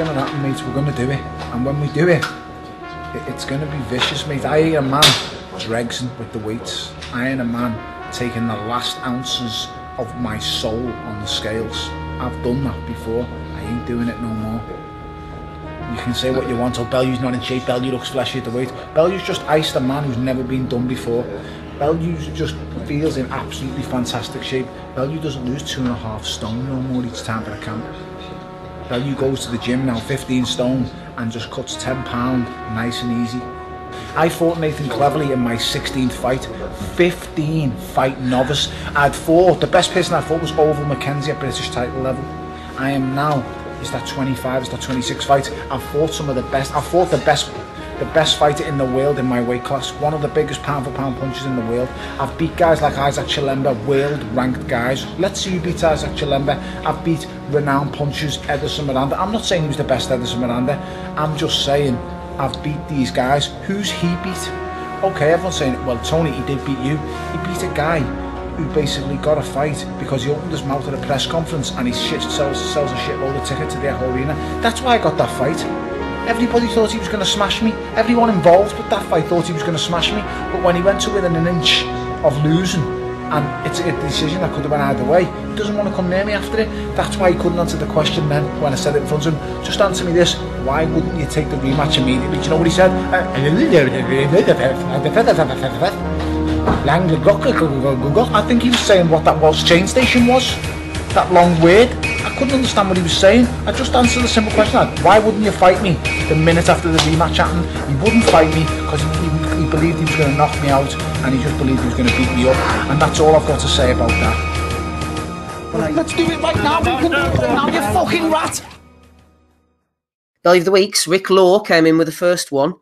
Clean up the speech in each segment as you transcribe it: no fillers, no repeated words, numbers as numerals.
going to happen, mate. We're going to do it. And when we do it, it's going to be vicious, mate. I ain't a man dregsing with the weights. I ain't a man taking the last ounces of my soul on the scales. I've done that before. I ain't doing it no more. You can say what you want. Oh, Bellew's not in shape. Bellew looks fleshy at the weight. Bellew's just iced a man who's never been done before. Bellew just feels in absolutely fantastic shape. Bellew doesn't lose 2.5 stone no more each time for a camp. Bellew goes to the gym now 15 stone and just cuts 10 pound nice and easy. I fought Nathan Cleverly in my 16th fight, 15 fight novice. I'd fought, the best person I fought was Oval Mackenzie at British title level. I am now, is that 25, is that 26 fights? I've fought some of the best, I've fought the best fighter in the world in my weight class, one of the biggest pound for pound punchers in the world. I've beat guys like Isaac Chilemba, world ranked guys. Let's see who beats Isaac Chilemba. I've beat renowned punchers, Ederson Miranda. I'm not saying he was the best Ederson Miranda, I'm just saying I've beat these guys. Who's he beat? Okay, everyone's saying, well, Tony, he did beat you. He beat a guy who basically got a fight because he opened his mouth at a press conference and he sells a shitload of tickets to the Echo Arena. That's why I got that fight. Everybody thought he was going to smash me. Everyone involved with that fight thought he was going to smash me. But when he went to within an inch of losing, and it's a decision that could have been either way, he doesn't want to come near me after it. That's why he couldn't answer the question then when I said it in front of him. Just answer me this: why wouldn't you take the rematch immediately? Do you know what he said? I think he was saying what that Welsh train station was. That long word. I couldn't understand what he was saying. I just answered the simple question: why wouldn't you fight me the minute after the rematch happened? He wouldn't fight me because he believed he was going to knock me out, and he just believed he was going to beat me up. And that's all I've got to say about that. Well, let's do it right now. We can do it right now, you fucking rat. Bellew of the Weeks, Rick Law came in with the first one.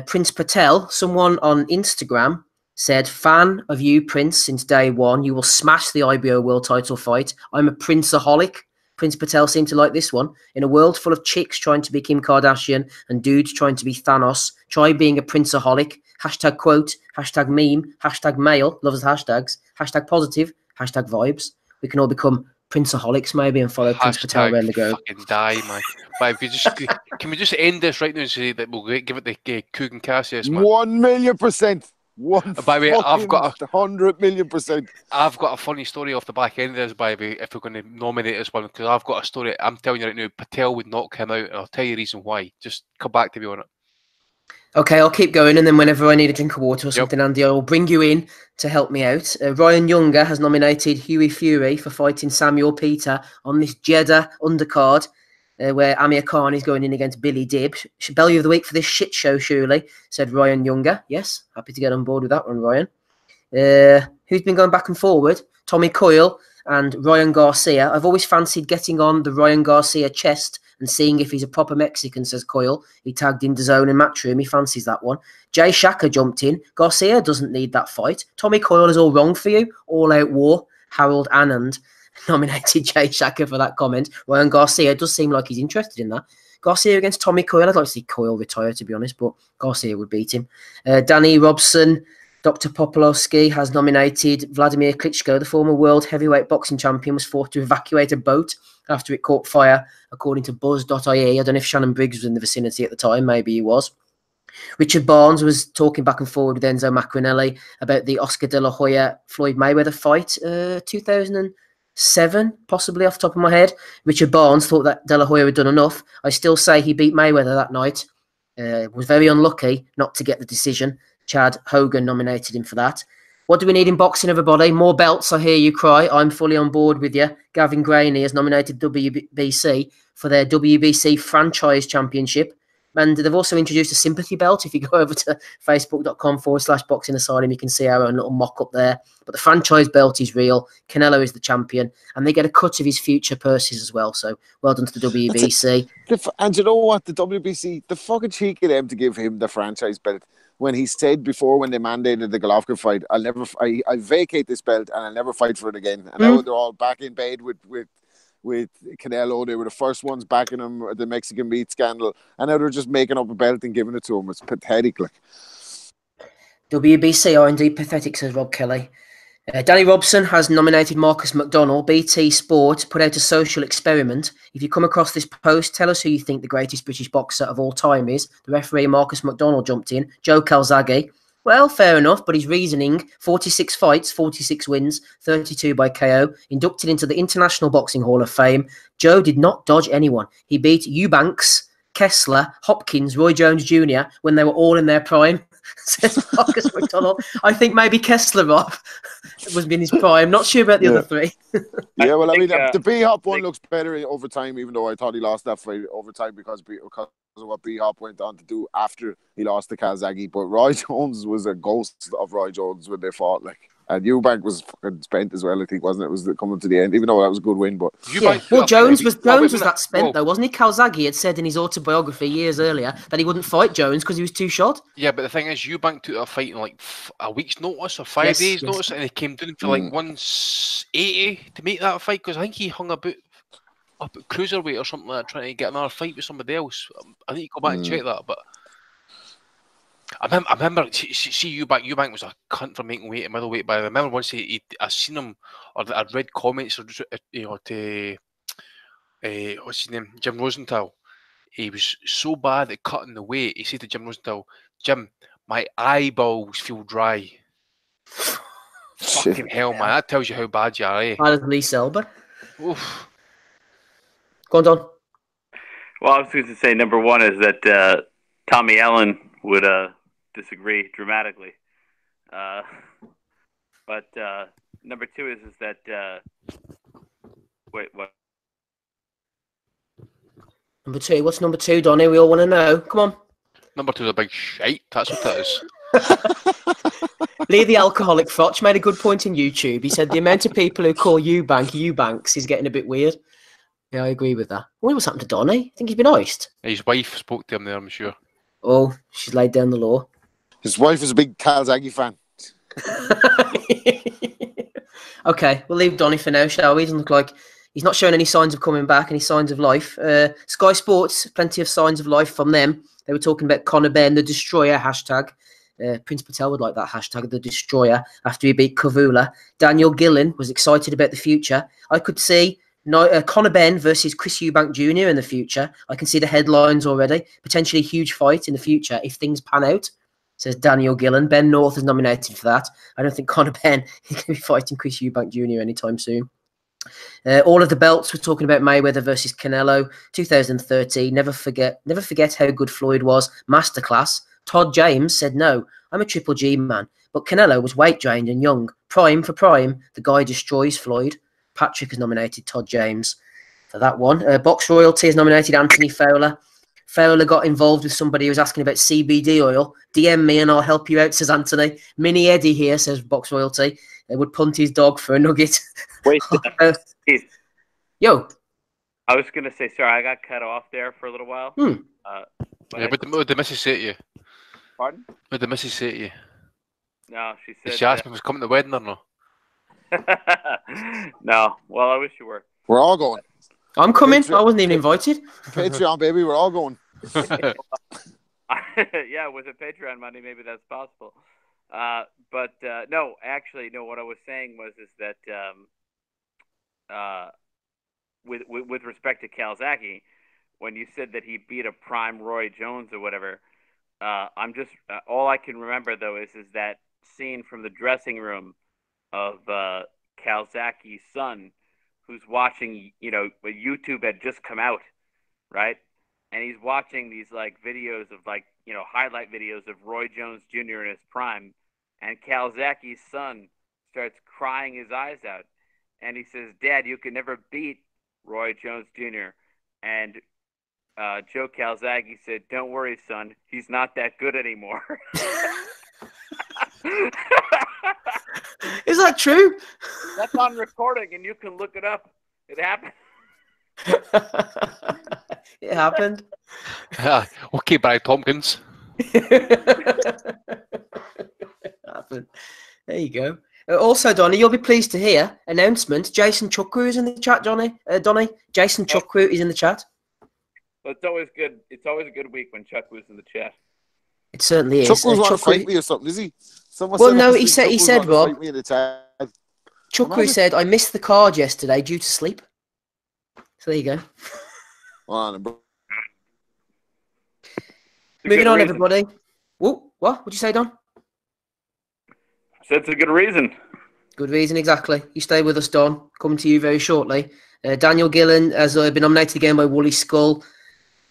Prince Patel, someone on Instagram, said, fan of you, Prince, since day one. You will smash the IBO world title fight. I'm a Princeaholic. Prince Patel seemed to like this one. In a world full of chicks trying to be Kim Kardashian and dudes trying to be Thanos, try being a Princeaholic. Hashtag quote, hashtag meme, hashtag male, loves hashtags, hashtag positive, hashtag vibes. We can all become Princeaholics maybe and follow Prince Patel around the globe. Fucking die, man. But if you just, can we just end this right now and say that we'll give it the Cook and Cassius, man? 1,000,000%. By the way, I've got 100,000,000%. I've got a funny story off the back end of this, by the way, if we're going to nominate this one, because I've got a story. I'm telling you right now, Patel would knock him out, and I'll tell you the reason why. Just come back to me on it. Okay, I'll keep going, and then whenever I need a drink of water or something, Andy, I will bring you in to help me out. Ryan Younger has nominated Hughie Fury for fighting Samuel Peter on this Jeddah undercard, where Amir Khan is going in against Billy Dibb. Bellew of the Week for this shit show, surely, said Ryan Younger. Yes, happy to get on board with that one, Ryan. Who's been going back and forward? Tommy Coyle and Ryan Garcia. I've always fancied getting on the Ryan Garcia chest and seeing if he's a proper Mexican, says Coyle. He tagged in DAZN and Matchroom. He fancies that one. Jay Shaka jumped in. Garcia doesn't need that fight. Tommy Coyle is all wrong for you. All out war. Harold Anand nominated Jay Shaka for that comment. Ryan Garcia does seem like he's interested in that. Garcia against Tommy Coyle. I'd like to see Coyle retire, to be honest, but Garcia would beat him. Danny Robson, Dr. Popolowski has nominated Vladimir Klitschko, the former world heavyweight boxing champion, was forced to evacuate a boat after it caught fire, according to Buzz.ie. I don't know if Shannon Briggs was in the vicinity at the time. Maybe he was. Richard Barnes was talking back and forward with Enzo Macronelli about the Oscar De La Hoya-Floyd Mayweather fight, 2007, possibly off the top of my head. Richard Barnes thought that De La Hoya had done enough. I still say he beat Mayweather that night. Was very unlucky not to get the decision. Chad Hogan nominated him for that. What do we need in boxing, everybody? More belts, I hear you cry. I'm fully on board with you. Gavin Graney has nominated WBC for their WBC Franchise Championship. And they've also introduced a sympathy belt. If you go over to facebook.com/Boxing Asylum, you can see our own little mock-up there. But the franchise belt is real. Canelo is the champion. And they get a cut of his future purses as well. So well done to the WBC. And you know what? The WBC, the fucking cheek of them to give him the franchise belt. When he said before, when they mandated the Golovkin fight, I vacate this belt and I'll never fight for it again. And now they're all back in bed with Canelo. They were the first ones backing him at the Mexican meat scandal, and now they're just making up a belt and giving it to him. It's pathetic. Like WBC are indeed pathetic, says Rob Kelly. Danny Robson has nominated Marcus McDonnell. BT Sport put out a social experiment. If you come across this post, tell us who you think the greatest British boxer of all time is. The referee, Marcus McDonnell, jumped in. Joe Calzaghe. Well, fair enough, but his reasoning, 46 fights, 46 wins, 32 by KO, inducted into the International Boxing Hall of Fame. Joe did not dodge anyone. He beat Eubanks, Kessler, Hopkins, Roy Jones Jr. when they were all in their prime. Says Marcus McDonnell. I think maybe Kessler, Rob, was in his prime. Not sure about the other three. Yeah, well, I mean, the B-Hop one looks better in overtime, even though I thought he lost that fight overtime because of what B-Hop went on to do after he lost to Calzaghe. But Roy Jones was a ghost of Roy Jones when they fought. And Eubank was fucking spent as well, I think, wasn't it? It was coming to the end, even though that was a good win. But yeah. Well, Jones was that spent though, wasn't he? Calzaghe had said in his autobiography years earlier that he wouldn't fight Jones because he was too shot. Yeah, but the thing is, Eubank took a fight in like a week's notice or 5 days notice, and he came down for like 180 to make that fight because I think he hung up at cruiserweight or something like that, trying to get another fight with somebody else. I need to go back and check that, but. I remember. See, Eubank was a cunt for making weight at middleweight. But I remember once I seen him, or I read comments, to what's his name, Jim Rosenthal. He was so bad at cutting the weight. He said to Jim Rosenthal, "Jim, my eyeballs feel dry." Fucking hell, man! That tells you how bad you are. Eh? Bad as Lee Selber. Oof. Go on, Don. Well, I was going to say number one is that Tommy Allen would disagree dramatically, but number two is that wait, what? Number two. What's number two, Donny? We all want to know. Come on. Number two is a big shite. That's what that is. Lee the Alcoholic Fotch made a good point in YouTube. He said the amount of people who call Eubanks is getting a bit weird. Yeah, I agree with that. What's happened to Donny? I think he's been iced. His wife spoke to him there, I'm sure. Oh, she's laid down the law. His wife is a big Calzaghe fan. Okay, we'll leave Donny for now, shall we? Doesn't look like he's not showing any signs of coming back, any signs of life. Sky Sports, plenty of signs of life from them. They were talking about Conor Benn, the Destroyer hashtag. Prince Patel would like that hashtag, the Destroyer, after he beat Kavula. Daniel Gillen was excited about the future. I could see Conor Benn versus Chris Eubank Jr. in the future. I can see the headlines already. Potentially a huge fight in the future if things pan out, says Daniel Gillen. Ben North is nominated for that. I don't think Conor Benn is going to be fighting Chris Eubank Jr. anytime soon. All of the belts, we're talking about Mayweather versus Canelo, 2013. Never forget how good Floyd was. Masterclass. Todd James said, no, I'm a Triple G man. But Canelo was weight drained and young. Prime for prime. The guy destroys Floyd. Patrick has nominated Todd James for that one. Box Royalty has nominated Anthony Fowler. Fowler got involved with somebody who was asking about CBD oil. DM me and I'll help you out, says Anthony. Mini Eddie here, says Box Royalty. Would punt his dog for a nugget. Wait, yo. I was going to say, sorry, I got cut off there for a little while. What did the missus say to you? Pardon? What did the missus say to you? No, she said... Did she ask me if I was coming to the wedding or no? No. Well, I wish you were. We're all going. I'm coming. I wasn't even invited. Patreon, baby. We're all going. Yeah, with a Patreon money, maybe that's possible. But no, actually, no. What I was saying was that with respect to Calzaghe, when you said that he beat a prime Roy Jones or whatever, I'm just all I can remember though is that scene from the dressing room of Calzaghe's son, who's watching. YouTube had just come out, right? And he's watching these videos of highlight videos of Roy Jones Jr. in his prime, and Calzaghe's son starts crying his eyes out, and he says, "Dad, you can never beat Roy Jones Jr." And Joe Calzaghe said, "Don't worry, son, he's not that good anymore." Is that true? That's on recording, and you can look it up. It happened. It happened. Okay, Barry Tompkins. Happened. There you go. Also, Donny, you'll be pleased to hear announcement. Jason Chukwu is in the chat, Donny. Jason Chukwu is in the chat. Well, it's always good. It's always a good week when Chukwu's in the chat. It certainly is. Chukwu's want to fight me or something, is he? Well, no, he said, Rob. Fight me in the chat. Chukwu said, I missed the card yesterday due to sleep. So there you go. Moving on, everybody. Whoa, what? What'd you say, Don? I said it's a good reason. Good reason, exactly. You stay with us, Don. Coming to you very shortly. Daniel Gillen has been nominated again by Wooly Skull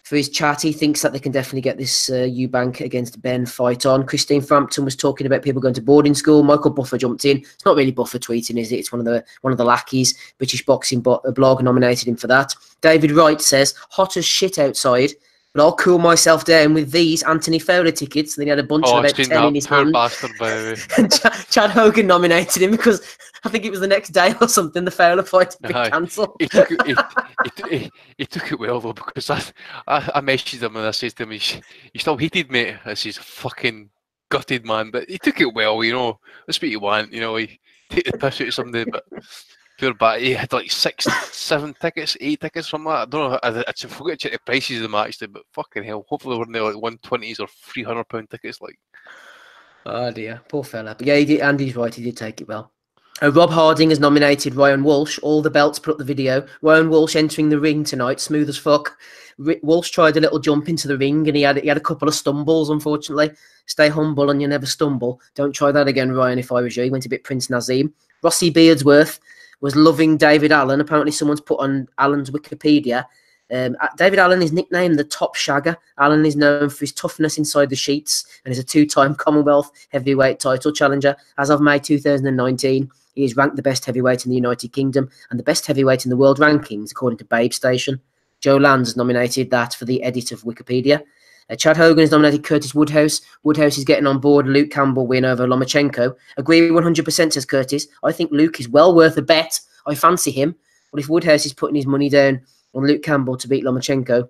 for his chat. He thinks that they can definitely get this Eubank against Ben fight on. Christine Frampton was talking about people going to boarding school. Michael Buffer jumped in. It's not really Buffer tweeting, is it? It's one of the lackeys. British Boxing blog nominated him for that. David Wright says, hot as shit outside, but I'll cool myself down with these Anthony Fowler tickets. And then he had a bunch of about 10 in his hand. Bastard, by the way. And Chad Hogan nominated him because I think it was the next day or something the Fowler fight had been cancelled. He took it well, though, because I messaged him and I said to him, he's still heated, mate. I says, fucking gutted, man. But he took it well, you know. That's what you want, you know. He take the piss out of somebody, but poor bat. He had like 6, 7 tickets, 8 tickets from that. I don't know. I forgot to check the prices of the match, but fucking hell. Hopefully, we're in there like £120s or £300 tickets. Like, oh dear, poor fella. But yeah, he did, Andy's right. He did take it well. Rob Harding has nominated Ryan Walsh. All the belts put up the video. Ryan Walsh entering the ring tonight, smooth as fuck. Walsh tried a little jump into the ring and he had a couple of stumbles, unfortunately. Stay humble and you never stumble. Don't try that again, Ryan, if I was you. He went a bit Prince Nazim. Rossi Beardsworth was loving David Allen. Apparently someone's put on Allen's Wikipedia. David Allen is nicknamed the Top Shagger. Allen is known for his toughness inside the sheets and is a 2-time Commonwealth heavyweight title challenger. As of May 2019, he is ranked the best heavyweight in the United Kingdom and the best heavyweight in the world rankings, according to Babe Station. Joe Lands has nominated that for the edit of Wikipedia. Chad Hogan has nominated Curtis Woodhouse. Woodhouse is getting on board Luke Campbell win over Lomachenko. Agree 100%, says Curtis. I think Luke is well worth a bet. I fancy him. But if Woodhouse is putting his money down on Luke Campbell to beat Lomachenko,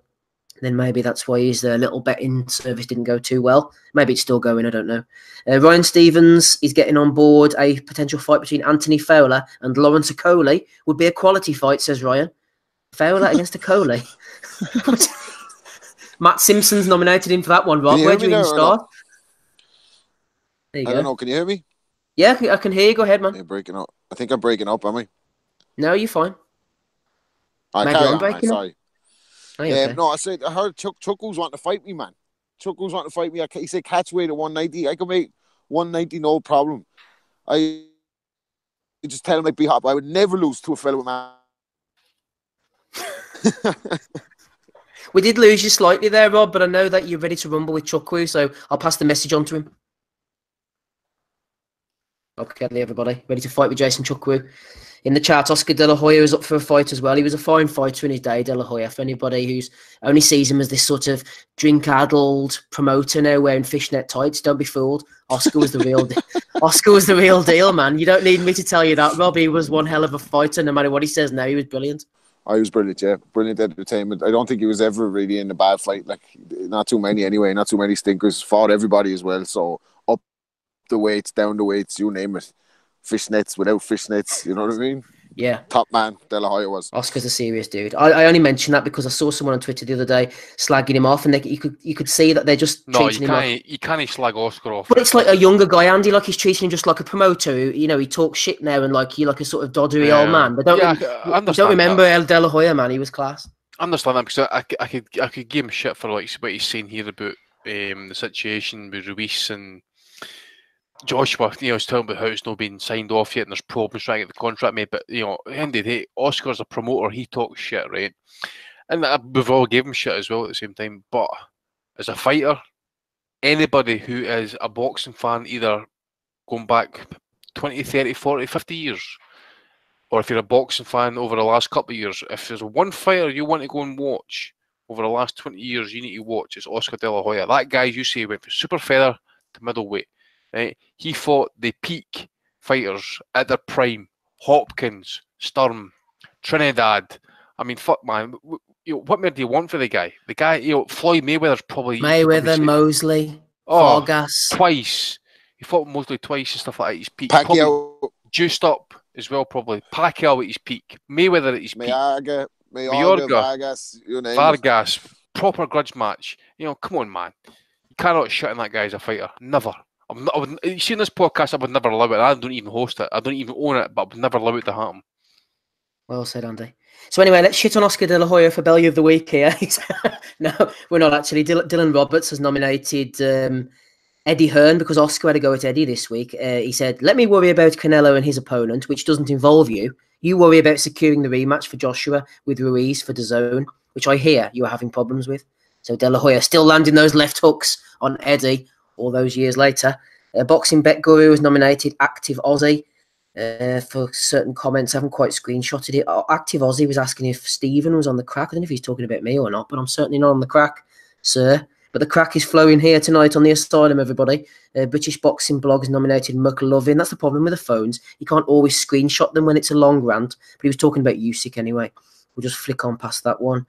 then maybe that's why his little betting service didn't go too well. Maybe it's still going, I don't know. Ryan Stevens is getting on board a potential fight between Anthony Fowler and Lawrence Okolie. Would be a quality fight, says Ryan. Fowler against Okolie. Matt Simpson's nominated him for that one, Rob. Where do you even start? There you go. I don't know. Can you hear me? Yeah, I can hear you. Go ahead, man. You're breaking up. I think I'm breaking up, am I? No, you're fine. Maybe I'm breaking up. Sorry. Oh, okay. No, I heard Chuckles wanting to fight me, man. Chuckles wanting to fight me. He said catch weight at 190. I can make 190 no problem. I just tell him I'd be hot. I would never lose to a fellow man. We did lose you slightly there, Rob, but I know that you're ready to rumble with Chukwu, so I'll pass the message on to him. Okay, everybody. Ready to fight with Jason Chukwu. In the chat, Oscar De La Hoya is up for a fight as well. He was a fine fighter in his day, De La Hoya. For anybody who's only sees him as this sort of drink-addled promoter now wearing fishnet tights, don't be fooled. Oscar was the real Oscar was the real deal, man. You don't need me to tell you that. Robbie was one hell of a fighter, no matter what he says now. He was brilliant. I was brilliant, yeah. Brilliant entertainment. I don't think he was ever really in a bad fight. Like, not too many anyway. Not too many stinkers. Fought everybody as well. So, up the weights, down the weights, you name it. Fishnets, without fishnets, you know what I mean? Yeah. Top man, De La Hoya was. Oscar's a serious dude. I only mention that because I saw someone on Twitter the other day slagging him off, and you could see that they're just treating him off. You can't slag Oscar off. But it's like a younger guy, Andy, like he's treating him just like a promoter who, you know, he talks shit now and like a sort of doddery old man. But don't remember El De La Hoya, man. He was class. I understand that because I could give him shit for like what he's saying here about the situation with Ruiz and Joshua. You know, he's talking about how it's not been signed off yet and there's problems trying to get the contract made. But, you know, at the end of the day, Oscar's a promoter. He talks shit, right? And we've all given him shit as well at the same time. But as a fighter, anybody who is a boxing fan, either going back 20, 30, 40, 50 years, or if you're a boxing fan over the last couple of years, if there's one fighter you want to go and watch over the last 20 years, you need to watch, it's Oscar De La Hoya. That guy, you say, went from super feather to middleweight. Right? He fought the peak fighters at their prime. Hopkins, Sturm, Trinidad. I mean, fuck, man. You know, what more do you want for the guy? The guy, you know, Floyd Mayweather's probably... Mosley, Vargas. Twice. He fought Mosley twice and stuff like that at his peak. Pacquiao. Juiced up as well, probably. Pacquiao at his peak. Mayweather at his peak. Mayorga, Vargas, you name Vargas. Proper grudge match. You know, come on, man. You cannot shut in that guy as a fighter. Never. You see in this podcast, I would never allow it. I don't even host it. I don't even own it, but I would never allow it to happen. Well said, Andy. So anyway, let's shit on Oscar De La Hoya for Bellew of the Week here. No, we're not actually. Dylan Roberts has nominated Eddie Hearn because Oscar had a go at Eddie this week. He said, "Let me worry about Canelo and his opponent, which doesn't involve you. You worry about securing the rematch for Joshua with Ruiz for DAZN, which I hear you are having problems with." So De La Hoya still landing those left hooks on Eddie all those years later. Boxing Bet Guru has nominated Active Aussie for certain comments. I haven't quite screenshotted it. Active Aussie was asking if Stephen was on the crack. I don't know if he's talking about me or not, but I'm certainly not on the crack, sir. But the crack is flowing here tonight on the Asylum, everybody. British Boxing Blog has nominated McLovin. That's the problem with the phones. You can't always screenshot them when it's a long rant. But he was talking about Usyk anyway. We'll just flick on past that one.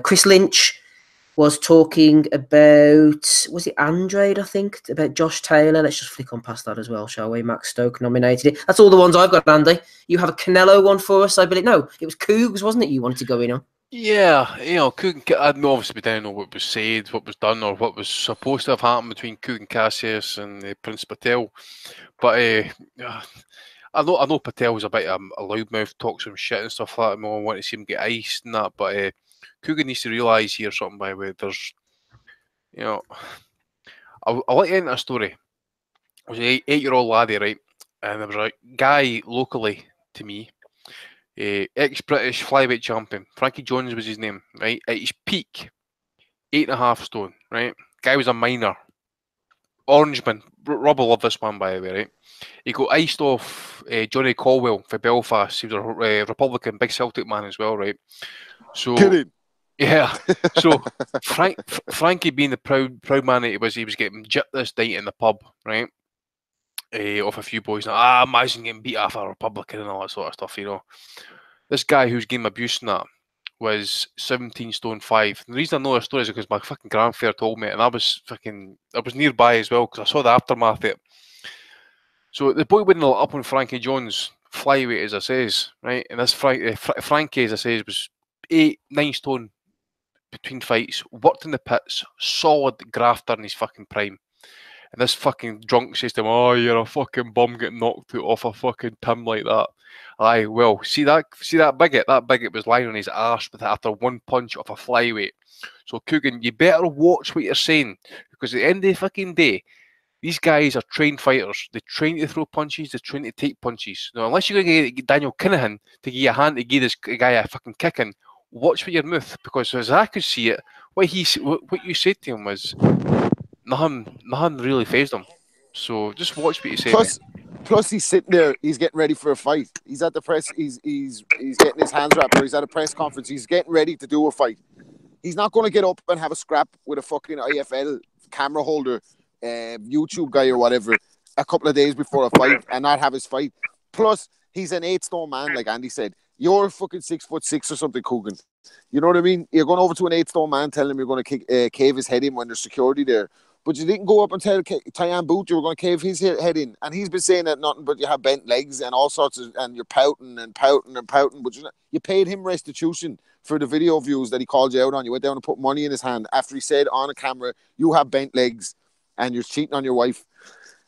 Chris Lynch was talking about, was it Andrade, I think, about Josh Taylor. Let's just flick on past that as well, shall we? Max Stoke nominated it. That's all the ones I've got, Andy. You have a Canelo one for us, I believe. No, it was Cougs, wasn't it, you wanted to go in on? Yeah, I obviously we don't know what was said, what was done, or what was supposed to have happened between Cougan Cassius and Prince Patel. But I know Patel's a bit a loudmouth, talks some shit and stuff like that. I want to see him get iced and that, but Cougan needs to realise here something, by the way. There's, I'll let you into a story. I was an 8-year-old laddie, right? And there was a guy locally to me, ex-British flyweight champion, Frankie Jones was his name, right? At his peak, 8.5 stone, right? Guy was a minor. Orangeman. Rob will love this one, by the way, right? He got iced off Johnny Caldwell for Belfast. He was a Republican, big Celtic man as well, right? So, yeah. So Frankie, being the proud man that he was getting jipped this night in the pub, right? Off a few boys. Now, imagine getting beat off a Republican and all that sort of stuff, This guy who's getting abuse and that was 17 stone 5. And the reason I know the story is because my fucking grandfather told me, and I was nearby as well because I saw the aftermath of it. So the boy wouldn't let up on Frankie Jones, flyweight as I says, right? And this Frankie, as I says, was 8-9 stone between fights, worked in the pits, solid grafter in his fucking prime. And this fucking drunk says to him, "Oh, you're a fucking bum getting knocked out off a fucking Tim like that." Aye, well, see that bigot? That bigot was lying on his arse after one punch off a flyweight. So Coogan, you better watch what you're saying, because at the end of the fucking day, these guys are trained fighters. They train to throw punches, they train to take punches. Now, unless you're going to get Daniel Kinahan to give you a hand to give this guy a fucking kicking, watch what your mouth, because as I could see it, what you said to him was nothing really fazed him. So just watch what you say. Plus, he's sitting there. He's getting ready for a fight. He's at the press. He's getting his hands wrapped, or he's at a press conference. He's getting ready to do a fight. He's not going to get up and have a scrap with a fucking IFL camera holder, YouTube guy or whatever, a couple of days before a fight and not have his fight. Plus, he's an 8-stone man, like Andy said. You're fucking 6'6" or something, Coogan. You know what I mean? You're going over to an 8-stone man, telling him you're going to cave his head in when there's security there. But you didn't go up and tell Tyan Boot you were going to cave his head in. And he's been saying that nothing but you have bent legs and all sorts of, and you're pouting and pouting and pouting. But you paid him restitution for the video views that he called you out on. You went down and put money in his hand after he said on a camera, you have bent legs and you're cheating on your wife.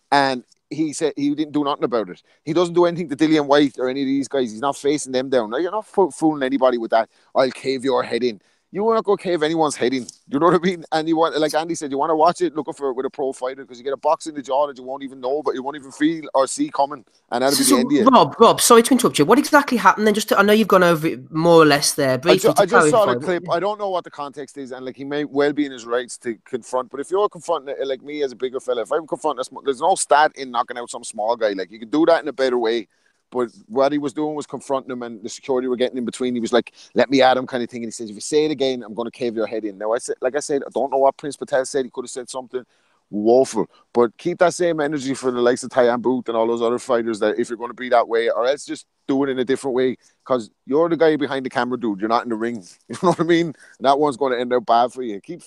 And he said he didn't do nothing about it. He doesn't do anything to Dillian White or any of these guys. He's not facing them down. Now, you're not fooling anybody with that. I'll cave your head in. You want to go cave anyone's head in. You know what I mean? And you want, like Andy said, you want to watch it looking for it with a pro fighter, because you get a box in the jaw that you won't even know, but you won't even feel or see coming. And that'll be the end of it. Rob, sorry to interrupt you. What exactly happened then? I know you've gone over it more or less there. Briefly, I just saw the clip. I don't know what the context is, and like he may well be in his rights to confront. But if you're confronting like me as a bigger fella, if I'm confronting there's no stat in knocking out some small guy. Like you could do that in a better way. But what he was doing was confronting him, and the security were getting in between. He was like, "Let me at him," kind of thing. And he says, "If you say it again, I'm going to cave your head in." Now, I don't know what Prince Patel said. He could have said something woeful, but keep that same energy for the likes of Tyan Booth and all those other fighters. That if you're going to be that way, or else just do it in a different way, because you're the guy behind the camera, dude. You're not in the ring. You know what I mean? And that one's going to end up bad for you. Keep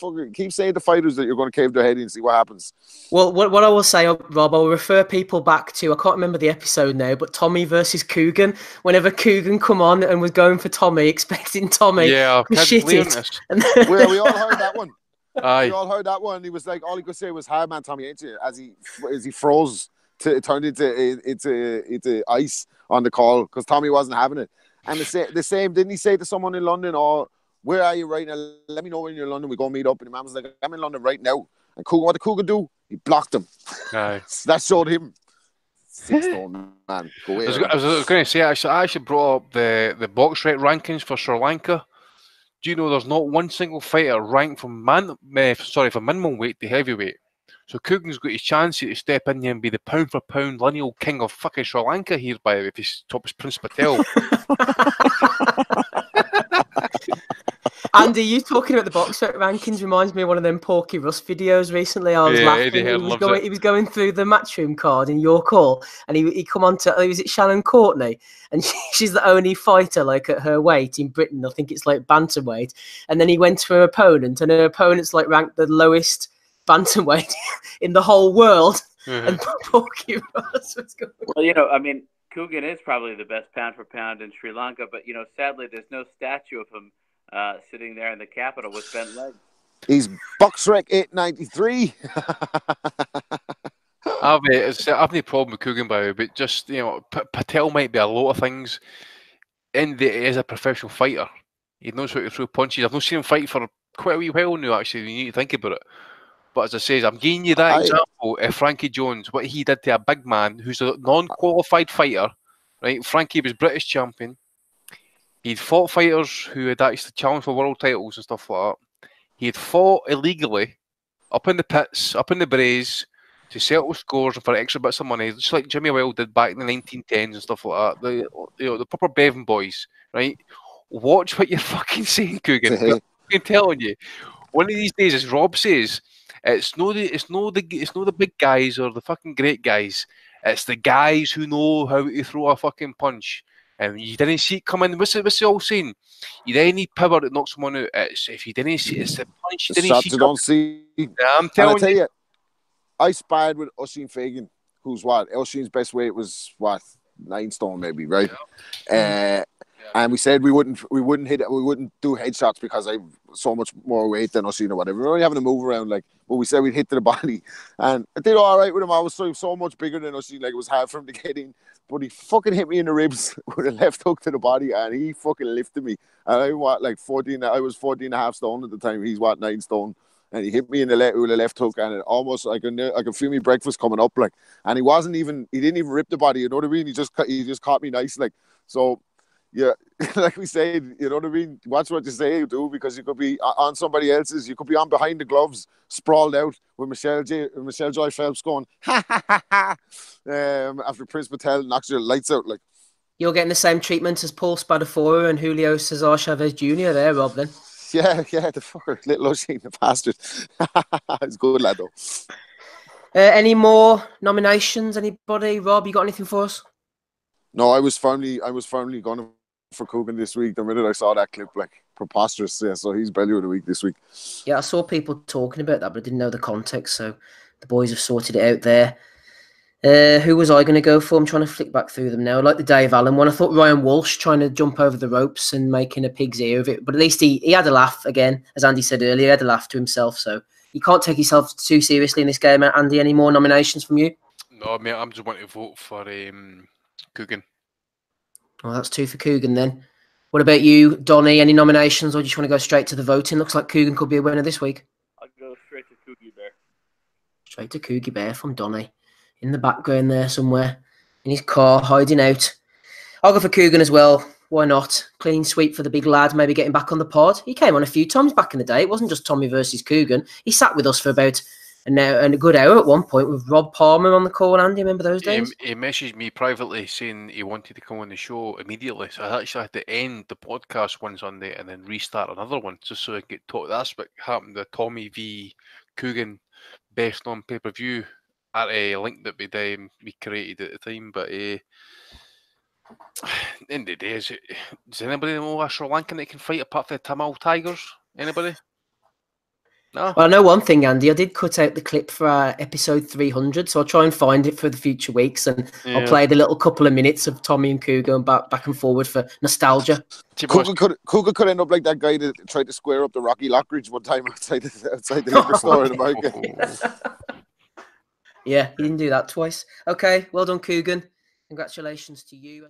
saying to fighters that you're going to cave their head in and see what happens. Well, what I will say, Rob, I will refer people back to, I can't remember the episode now, but Tommy versus Coogan. Whenever Coogan come on and was going for Tommy, expecting Tommy to shit it. Well, we all heard that one. Aye. We all heard that one. He was like, all he could say was "Hard man, Tommy, ain't you?" As he froze, it turned into ice on the call because Tommy wasn't having it. And the same, didn't he say to someone in London, "Or where are you right now? Let me know when you're in London. We go meet up." And the man was like, "I'm in London right now." And Coogan, what did Coogan do? He blocked him. Aye. That showed him 6 stone, man. Go away. I was going to say, I actually brought up the box rate rankings for Sri Lanka. Do you know there's not one single fighter ranked from minimum weight to heavyweight? So Coogan's got his chance to step in here and be the pound for pound lineal king of fucking Sri Lanka here by if he tops Prince Patel. Andy, you talking about the box rate rankings reminds me of one of them Porky Rust videos recently. I was laughing. He was going through the matchroom card in your call, and he come on to, was it Shannon Courtney? And she's the only fighter like at her weight in Britain. I think it's like bantamweight. And then he went to her opponent, and her opponent's like ranked the lowest bantamweight in the whole world. Mm-hmm. And Porky Rust was going. Well, you know, I mean, Coogan is probably the best pound for pound in Sri Lanka, but you know, sadly, there's no statue of him sitting there in the capital with bent legs. He's box rec 893. I've no problem with Coogan, by the way, but just, you know, Patel might be a lot of things. In that he is a professional fighter. He knows how to throw punches. I've not seen him fight for quite a wee while now, actually, you need to think about it. But as I say, I'm giving you that example of Frankie Jones, what he did to a big man who's a non-qualified fighter, right? Frankie was British champion. He'd fought fighters who had actually challenged for world titles and stuff like that. He had fought illegally up in the pits, up in the braes, to settle scores and for extra bits of money, just like Jimmy Wilde did back in the 1910s and stuff like that. The proper Bevan boys, right? Watch what you're fucking saying, Coogan. I'm fucking telling you. One of these days, as Rob says, it's no the big guys or the fucking great guys. It's the guys who know how to throw a fucking punch. And you didn't see it coming. What's it all saying? You then need power that knocks someone out. If you didn't see, it's the punch you didn't see. You don't see. Yeah, I'm telling you. I sparred with Oisin Fagan, who's what? Oisin's best weight was what? 9 stone, maybe, right? Yeah. And we said we wouldn't do headshots because I have so much more weight than Oisin or whatever. We were only having to move around, like, but we said we'd hit to the body, and I did all right with him. I was so much bigger than Oisin, like it was hard for him to get in. But he fucking hit me in the ribs with a left hook to the body, and he fucking lifted me. And I was 14 and a half stone at the time. He's 9 stone. And he hit me in the with a left hook, and it almost I could feel me breakfast coming up, like. And he didn't even rip the body, you know what I mean? He just caught me nice, like. So, yeah, like we said, you know what I mean? Watch what you say, do, because you could be on somebody else's. You could be on behind the gloves, sprawled out with Michelle Joy Phelps going ha ha ha ha. After Prince Patel knocks your lights out, like. You're getting the same treatment as Paul Spadafora and Julio Cesar Chavez Jr. there, Rob. Then. Yeah, the fucker, little Oisin, the bastard. He's good, lad, though. Any more nominations? Anybody? Rob, you got anything for us? No, I was firmly going for Coogan this week. The minute I saw that clip, like, preposterous. Yeah, so he's Bellew of the week this week. Yeah, I saw people talking about that, but I didn't know the context. So the boys have sorted it out there. Who was I going to go for? I'm trying to flick back through them now. I like the Dave Allen one. I thought Ryan Walsh trying to jump over the ropes and making a pig's ear of it. But at least he had a laugh again. As Andy said earlier, he had a laugh to himself. So you can't take yourself too seriously in this game. Andy, any more nominations from you? No, mate, I'm just wanting to vote for Coogan. Well, that's 2 for Coogan then. What about you, Donny? Any nominations, or do you just want to go straight to the voting? Looks like Coogan could be a winner this week. I'll go straight to Coogie Bear. Straight to Coogie Bear from Donny. In the background there somewhere, in his car, hiding out. I'll go for Coogan as well. Why not? Clean sweep for the big lad, maybe getting back on the pod. He came on a few times back in the day. It wasn't just Tommy versus Coogan. He sat with us for about a good hour at one point with Rob Palmer on the call. Andy, remember those days? He messaged me privately saying he wanted to come on the show immediately. So I actually had to end the podcast one Sunday and then restart another one just so I could get talk. That's what happened. The Tommy v Coogan best on pay-per-view at a link that we created at the time. But in the day, does anybody know a Sri Lankan that can fight apart from the Tamil Tigers? Anybody? No. Well, I know one thing, Andy. I did cut out the clip for episode 300, so I'll try and find it for the future weeks, and I'll play the little couple of minutes of Tommy and Cougar going back and forward for nostalgia. Cougar could end up like that guy that tried to square up the Rocky Lockridge one time outside the liquor store in America. Yeah, he didn't do that twice. Okay, well done, Coogan. Congratulations to you.